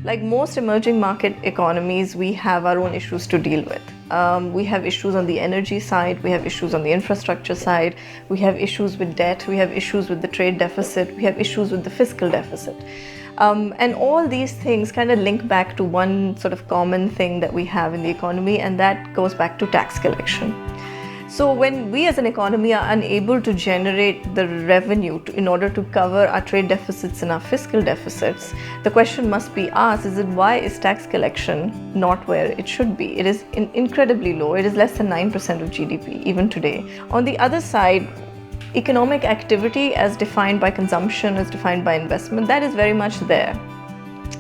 Like most emerging market economies, we have our own issues to deal with. We have issues on the energy side, we have issues on the infrastructure side, we have issues with debt, we have issues with the trade deficit, we have issues with the fiscal deficit. And all these things kind of link back to one sort of common thing that we have in the economy, and that goes back to tax collection. So when we as an economy are unable to generate the revenue in order to cover our trade deficits and our fiscal deficits, the question must be asked, why is tax collection not where it should be? It is incredibly low. It is less than 9% of GDP even today. On the other side, economic activity as defined by consumption, as defined by investment, that is very much there.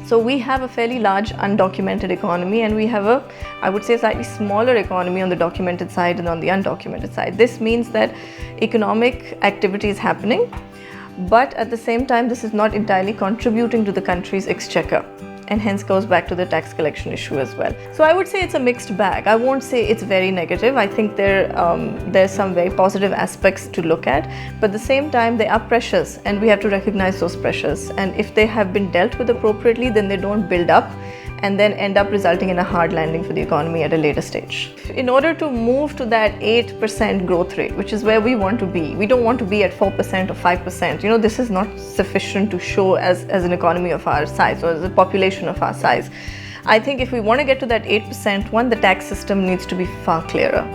So we have a fairly large undocumented economy, and we have a, I would say, slightly smaller economy on the documented side and on the undocumented side. This means that economic activity is happening, but at the same time, this is not entirely contributing to the country's exchequer, and hence goes back to the tax collection issue as well. So I would say it's a mixed bag. I won't say it's very negative. I think there's some very positive aspects to look at, but at the same time there are pressures, and we have to recognize those pressures, and if they have been dealt with appropriately, then they don't build up and then end up resulting in a hard landing for the economy at a later stage. In order to move to that 8% growth rate, which is where we want to be, we don't want to be at 4% or 5%. This is not sufficient to show as an economy of our size or as a population of our size. I think if we want to get to that 8%, one, the tax system needs to be far clearer.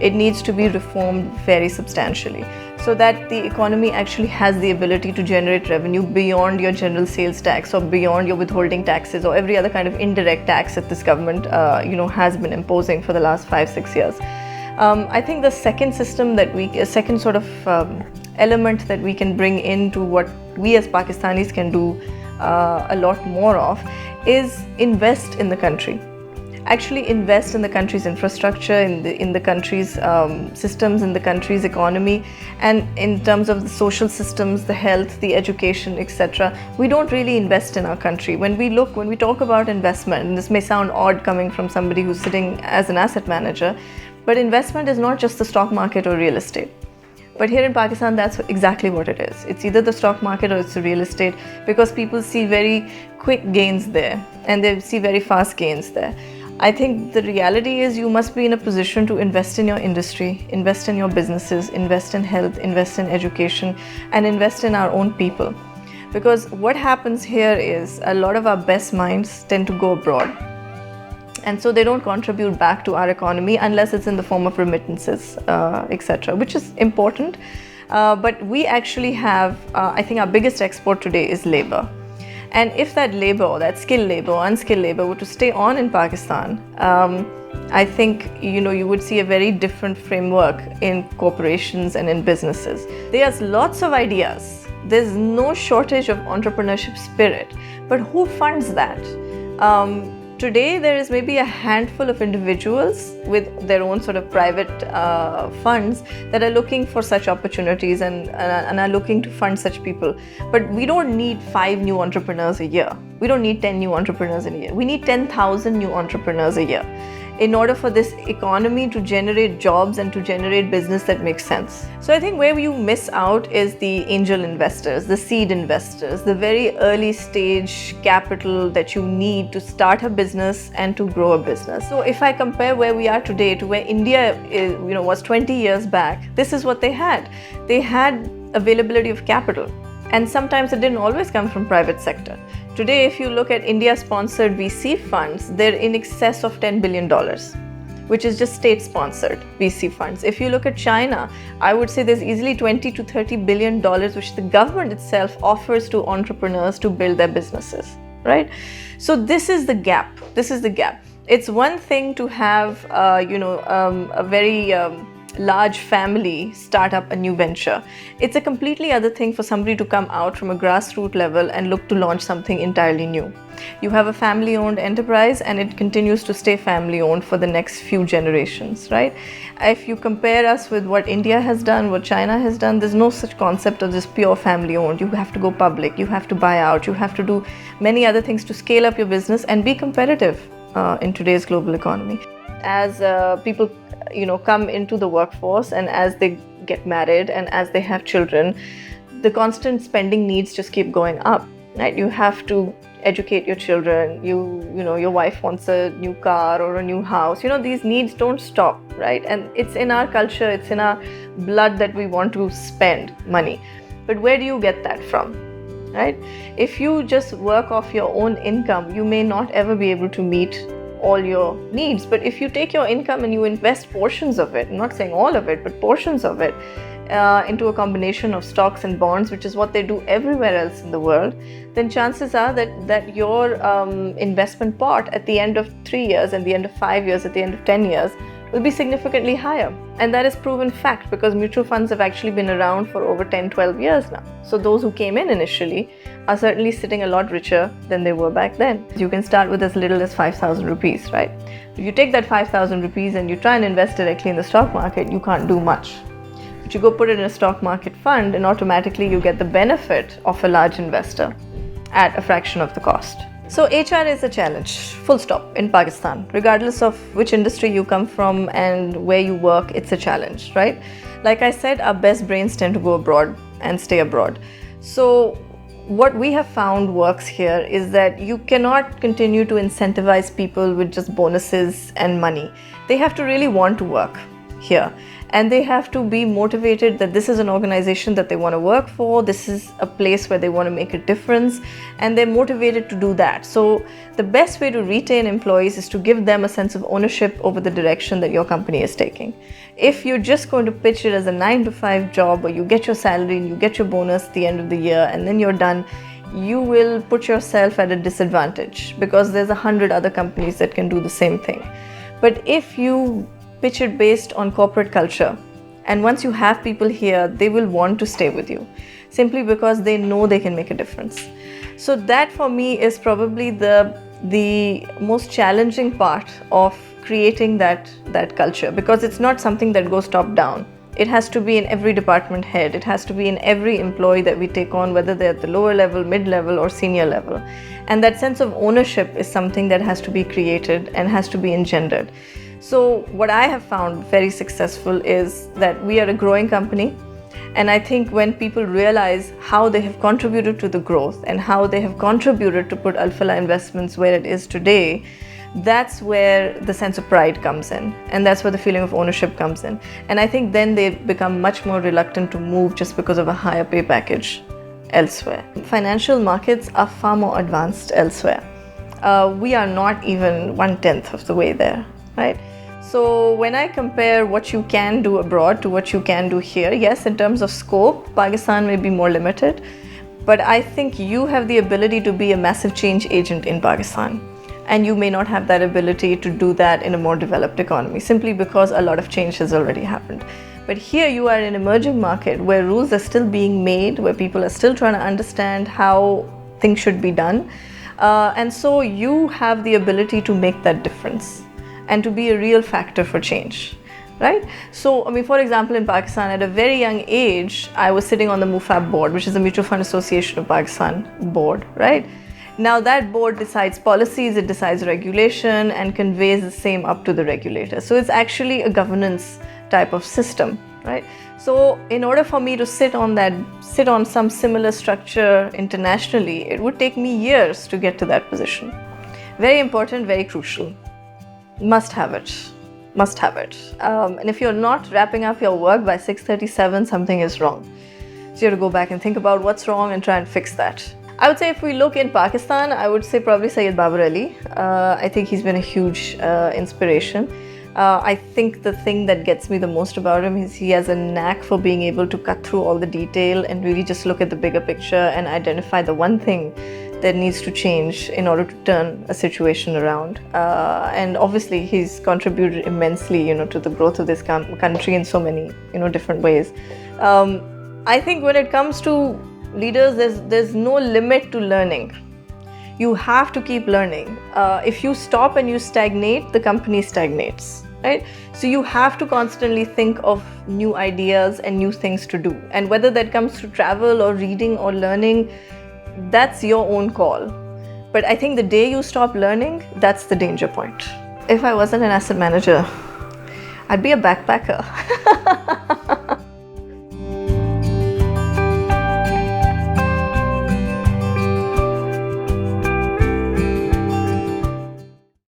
It needs to be reformed very substantially so that the economy actually has the ability to generate revenue beyond your general sales tax or beyond your withholding taxes or every other kind of indirect tax that this government has been imposing for the last 5-6 years. I think the second sort of element that we can bring into what we as Pakistanis can do a lot more of is invest in the country. Actually invest in the country's infrastructure, in the country's systems, in the country's economy, and in terms of the social systems, the health, the education, etc. We don't really invest in our country. When we talk about investment, and this may sound odd coming from somebody who's sitting as an asset manager, but investment is not just the stock market or real estate. But here in Pakistan, that's exactly what it is. It's either the stock market or it's the real estate, because people see very quick gains there and they see very fast gains there. I think the reality is you must be in a position to invest in your industry, invest in your businesses, invest in health, invest in education, and invest in our own people. Because what happens here is a lot of our best minds tend to go abroad. And so they don't contribute back to our economy unless it's in the form of remittances, etc., which is important. But we actually have, I think our biggest export today is labor. And if that labor, that skilled labor, unskilled labor were to stay on in Pakistan, I think you would see a very different framework in corporations and in businesses. There's lots of ideas. There's no shortage of entrepreneurship spirit. But who funds that? Today, there is maybe a handful of individuals with their own sort of private funds that are looking for such opportunities and are looking to fund such people. But we don't need 5 new entrepreneurs a year. We don't need 10 new entrepreneurs in a year. We need 10,000 new entrepreneurs a year in order for this economy to generate jobs and to generate business that makes sense. So I think where you miss out is the angel investors, the seed investors, the very early stage capital that you need to start a business and to grow a business. So if I compare where we are today to where India was 20 years back, this is what they had. They had availability of capital. And sometimes it didn't always come from private sector. Today, if you look at India-sponsored VC funds, they're in excess of $10 billion, which is just state-sponsored VC funds. If you look at China, I would say there's easily $20 to $30 billion, which the government itself offers to entrepreneurs to build their businesses, right? So this is the gap. It's one thing to have, a very large family start up a new venture. It's a completely other thing for somebody to come out from a grassroots level and look to launch something entirely new. You have a family-owned enterprise and it continues to stay family-owned for the next few generations, right? If you compare us with what India has done, what China has done, there's no such concept of just pure family-owned. You have to go public, you have to buy out, you have to do many other things to scale up your business and be competitive in today's global economy. As people come into the workforce and as they get married and as they have children, the constant spending needs just keep going up, right? You have to educate your children, your wife wants a new car or a new house. These needs don't stop, right? And it's in our culture, it's in our blood that we want to spend money. But where do you get that from, right? If you just work off your own income, you may not ever be able to meet all your needs. But if you take your income and you invest portions of it, I'm not saying all of it, but portions of it, into a combination of stocks and bonds, which is what they do everywhere else in the world, then chances are that your investment pot at the end of 3 years, at the end of 5 years, at the end of 10 years will be significantly higher. And that is proven fact, because mutual funds have actually been around for over 10-12 years now. So those who came in initially are certainly sitting a lot richer than they were back then. You can start with as little as 5,000 rupees, right? If you take that 5,000 rupees and you try and invest directly in the stock market, you can't do much. But you go put it in a stock market fund and automatically you get the benefit of a large investor at a fraction of the cost. So HR is a challenge, full stop, in Pakistan. Regardless of which industry you come from and where you work, it's a challenge, right? Like I said, our best brains tend to go abroad and stay abroad. So what we have found works here is that you cannot continue to incentivize people with just bonuses and money. They have to really want to work here. And they have to be motivated that this is an organization that they want to work for, this is a place where they want to make a difference, and they're motivated to do that. So the best way to retain employees is to give them a sense of ownership over the direction that your company is taking. If you're just going to pitch it as a 9-to-5 job, where you get your salary and you get your bonus at the end of the year and then you're done, you will put yourself at a disadvantage, because there's 100 other companies that can do the same thing. But if you pitch it based on corporate culture, and once you have people here, they will want to stay with you simply because they know they can make a difference. So that for me is probably the most challenging part of creating that culture, because it's not something that goes top down. It has to be in every department head. It has to be in every employee that we take on, whether they're at the lower level, mid-level or senior level. And that sense of ownership is something that has to be created and has to be engendered. So what I have found very successful is that we are a growing company, and I think when people realize how they have contributed to the growth and how they have contributed to put Alfalah Investments where it is today, that's where the sense of pride comes in, and that's where the feeling of ownership comes in. And I think then they become much more reluctant to move just because of a higher pay package elsewhere. Financial markets are far more advanced elsewhere. We are not even 1/10 of the way there, right? So when I compare what you can do abroad to what you can do here, yes, in terms of scope, Pakistan may be more limited, but I think you have the ability to be a massive change agent in Pakistan. And you may not have that ability to do that in a more developed economy, simply because a lot of change has already happened. But here you are in an emerging market where rules are still being made, where people are still trying to understand how things should be done. And so you have the ability to make that difference and to be a real factor for change, right? So, I mean, for example, in Pakistan, at a very young age, I was sitting on the MUFAB board, which is the Mutual Fund Association of Pakistan board, right? Now that board decides policies, it decides regulation and conveys the same up to the regulator. So it's actually a governance type of system, right? So in order for me to sit on some similar structure internationally, it would take me years to get to that position. Very important, very crucial. Must have it. And if you're not wrapping up your work by 6:37, something is wrong. So you have to go back and think about what's wrong and try and fix that. I would say if we look in Pakistan, I would say probably Syed Babar Ali. I think he's been a huge inspiration. I think the thing that gets me the most about him is he has a knack for being able to cut through all the detail and really just look at the bigger picture and identify the one thing that needs to change in order to turn a situation around. And obviously he's contributed immensely, to the growth of this country in so many, different ways. I think when it comes to leaders, there's no limit to learning. You have to keep learning. If you stop and you stagnate, the company stagnates, right? So you have to constantly think of new ideas and new things to do. And whether that comes through travel or reading or learning, that's your own call. But I think the day you stop learning, that's the danger point. If I wasn't an asset manager, I'd be a backpacker.